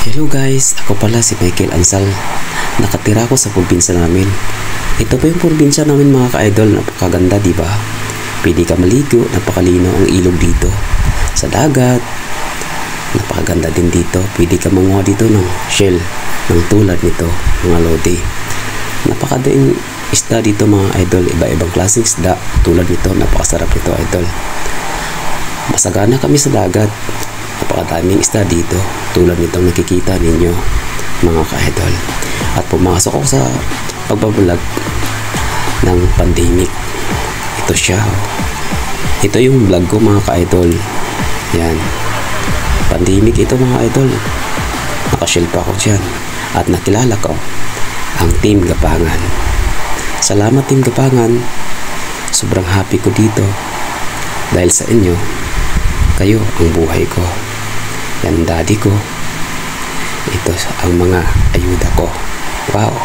Hello guys, ako pala si Michael Ansal. Nakatira ko sa probinsya namin. Ito pa yung probinsya namin mga ka-idol. Napakaganda, di ba? Pwede ka maligo, napakalino ang ilog dito. Sa dagat, napakaganda din dito. Pwede ka manguha dito ng shell, ng tulad nito, mga lodi. Napakadaing isda dito mga idol. Iba-ibang klaseng isda, tulad nito. Napakasarap nito idol. Masagana kami sa dagat. Napakadaming isda dito, tulad nitong nakikita ninyo mga ka-idol. At pumasok ako sa pagbablog ng pandemic. Ito siya. Ito yung vlog ko mga ka-idol. Yan. Pandemic ito mga idol. Nakashell pa ako dyan. At nakilala ko ang Team Gapangan. Salamat Team Gapangan. Sobrang happy ko dito. Dahil sa inyo, kayo ang buhay ko. Yan daddy ko. Ito ang mga ayuda ko. Wow.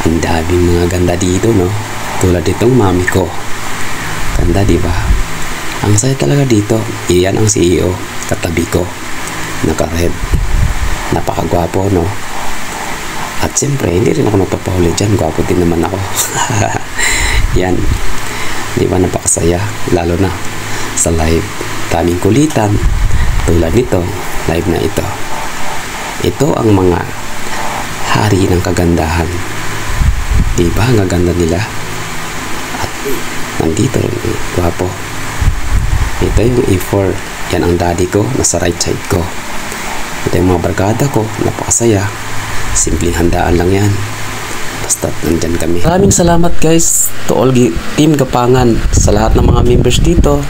Ang daming mga ganda dito, no? Tulad itong mami ko. Ganda, di ba? Ang saya talaga dito. Iyan ang CEO. Katabi ko. Naka-red. Napakagwapo, no? At siyempre, hindi rin ako magpapahuli dyan. Gwapo din naman ako. Yan. Di ba napakasaya? Lalo na sa live. Daming kulitan. Tulad nito. Live na ito. Ito ang mga hari ng kagandahan. Diba? Ang gaganda nila. At nandito. Gwapo. Ito yung A4. Yan ang daddy ko. Nasa right side ko. Ito yung mga barkada ko. Napakasaya. Simpleng handaan lang yan. Basta nandyan kami. Maraming salamat guys to all Team Gapangan. Sa lahat ng mga members dito.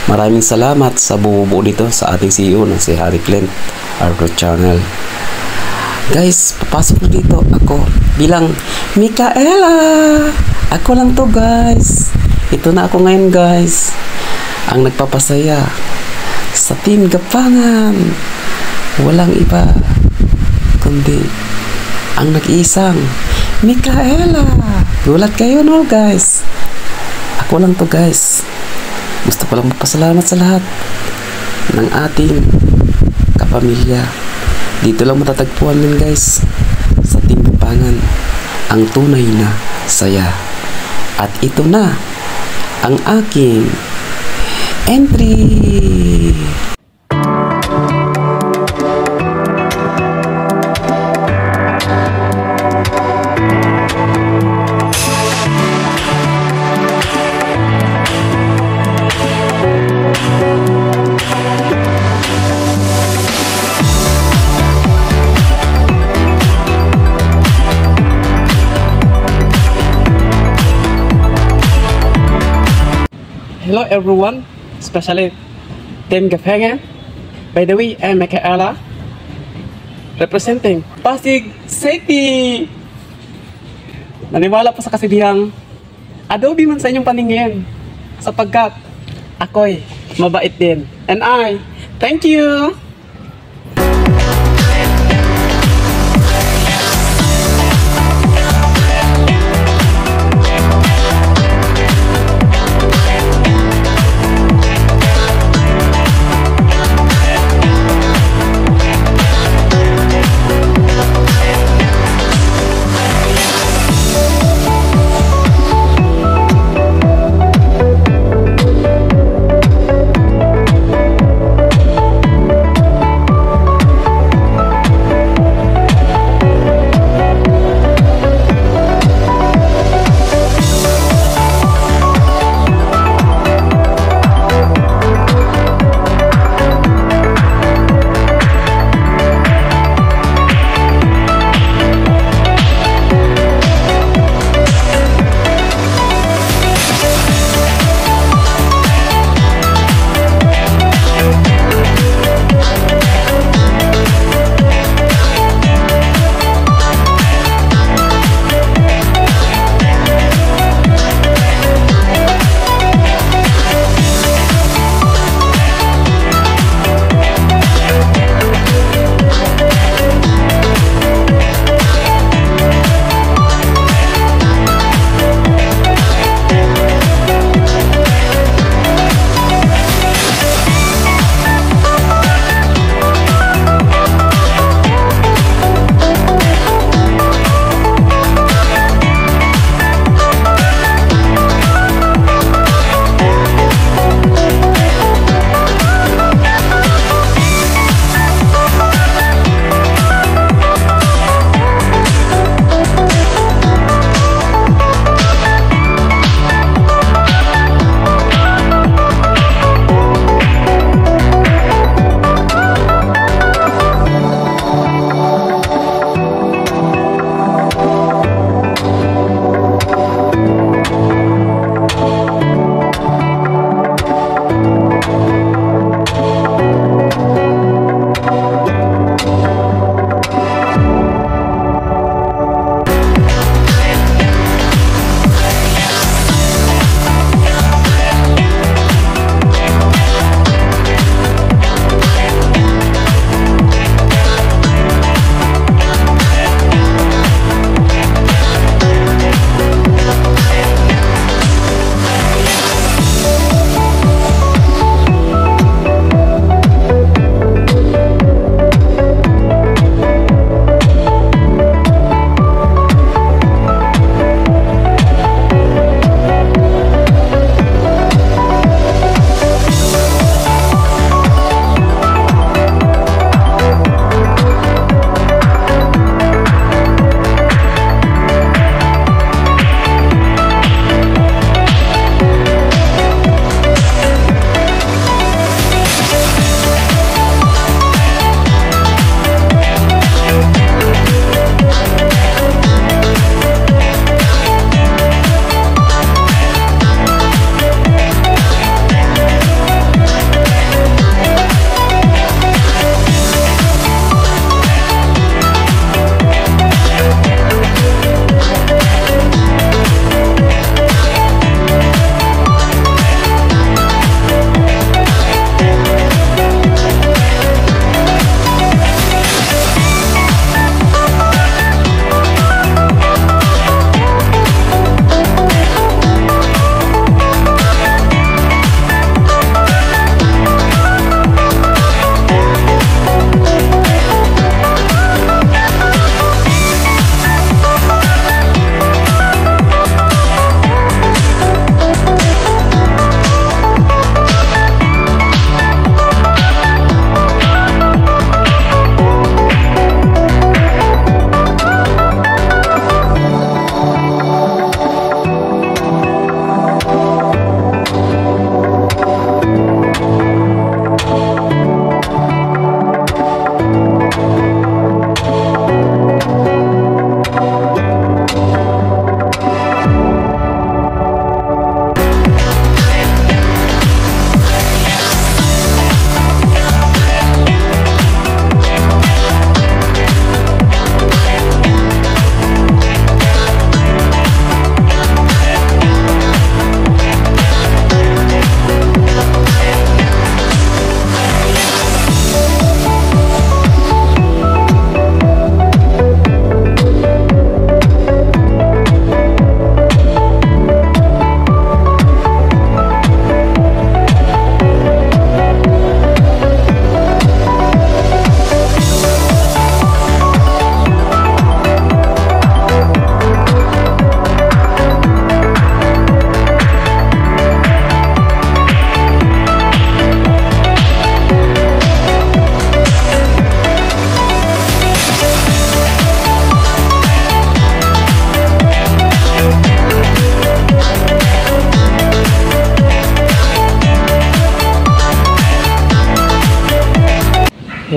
Maraming salamat sa buo dito sa ating CEO na si Harry Clint Arthur Channel. Guys, papasok na dito ako bilang Micaela. Ako lang to guys. Ito na ako ngayon guys. Ang nagpapasaya sa Team Gapangan. Walang iba kundi ang nag-iisang Micaela. Gulat kayo no guys. Ako lang to guys. Gusto ko lang magpasalamat sa lahat ng ating kapamilya. Dito lang matatagpuan din guys sa Team Gapangan ang tunay na saya. At ito na ang aking entry. Hello everyone, especially Team Gapangan. By the way, I'm Micaela, representing Pasig City. Naniwala po sa kasibihang adobe man sa inyong paningin sapagkat ako'y mabait din. And I, thank you!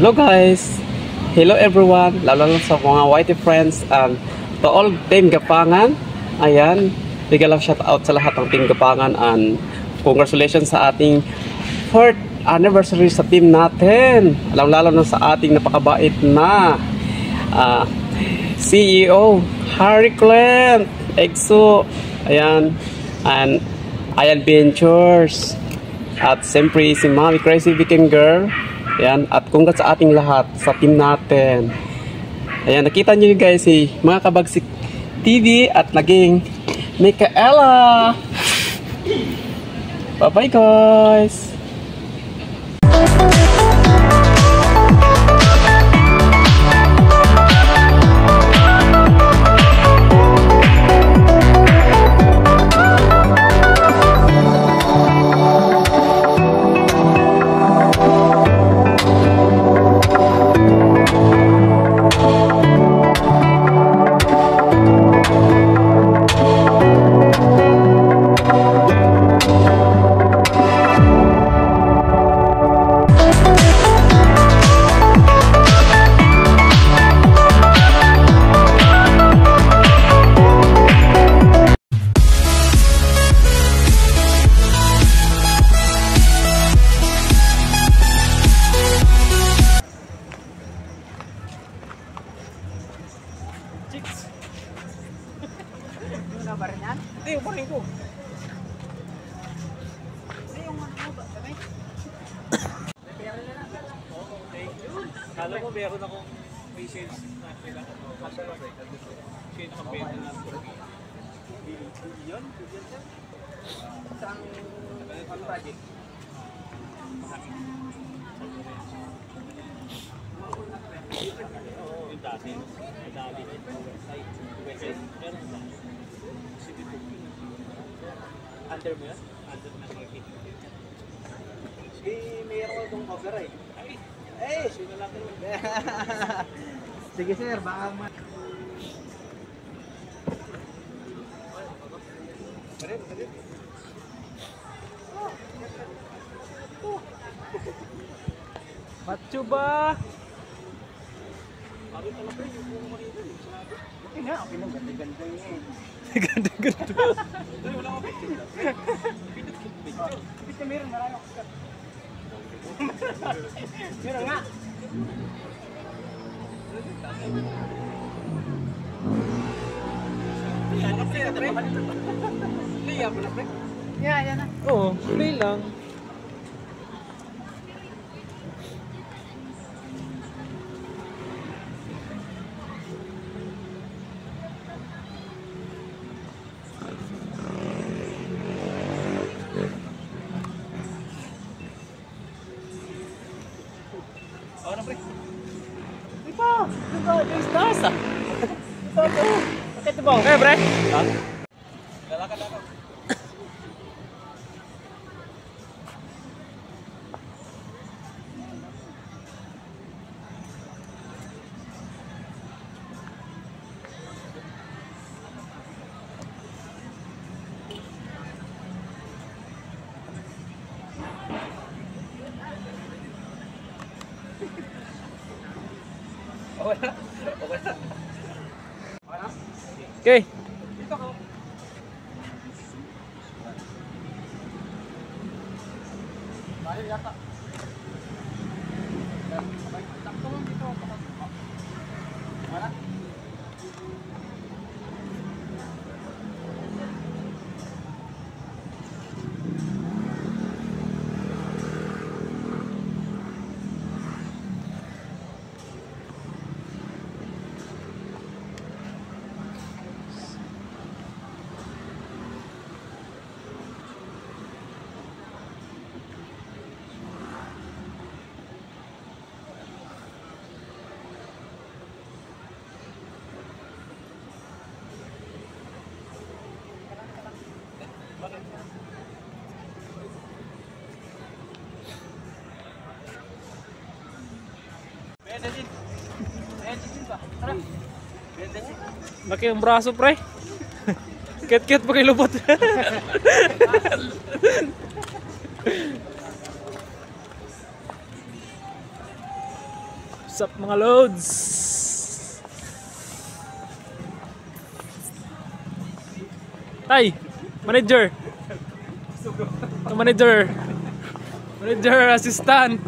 Hello guys! Hello everyone! Lalo sa mga whitey friends and to all Team Gapangan. Ayan, bigyan lang shout out sa lahat ng Team Gapangan and congratulations sa ating 4th anniversary sa team natin. Lalo na sa ating napakabait na CEO Harry Clint Exo. Ayan, and Ayan Ventures. At siyempre si Mami Crazy Weekend Girl. Ayan, at congrats sa ating lahat sa team natin. Ayan, nakita nyo guys si mga Kabagsik TV at naging Micaela. Bye bye guys. Hindi, uparin ko. Hindi, yung ano ba? Kamay? Kala mo meron akong may sales na kailangan ko. Kaso ba rin? Siya yung nakapenta na ako. Yun? Saan project? Yung dati. Yung dati. Website. Meron ba? Under mo yan? Under mo na marketing. Mayroon ko itong cover eh. Ay! Sino lang ito? Sige sir, baka mo. Macho ba? Okay nga, okay lang. Ganda-ganda niya eh. Ganda-ganda. Wala ko picture. Picture meron, marami ako sikat. Meron nga. Play mo na, pre? Yeah, yan na. Oo, play lang. Ano pre? Ito! Ito! Yung stars ah! Ito! Ito! Bakit ito ba? Eh pre? Ha? Lalakad ako. Okay. Laki ang braso pre. Ket-ket pakai lubot. What's up mga loads? Tay, manager. Manager, assistant.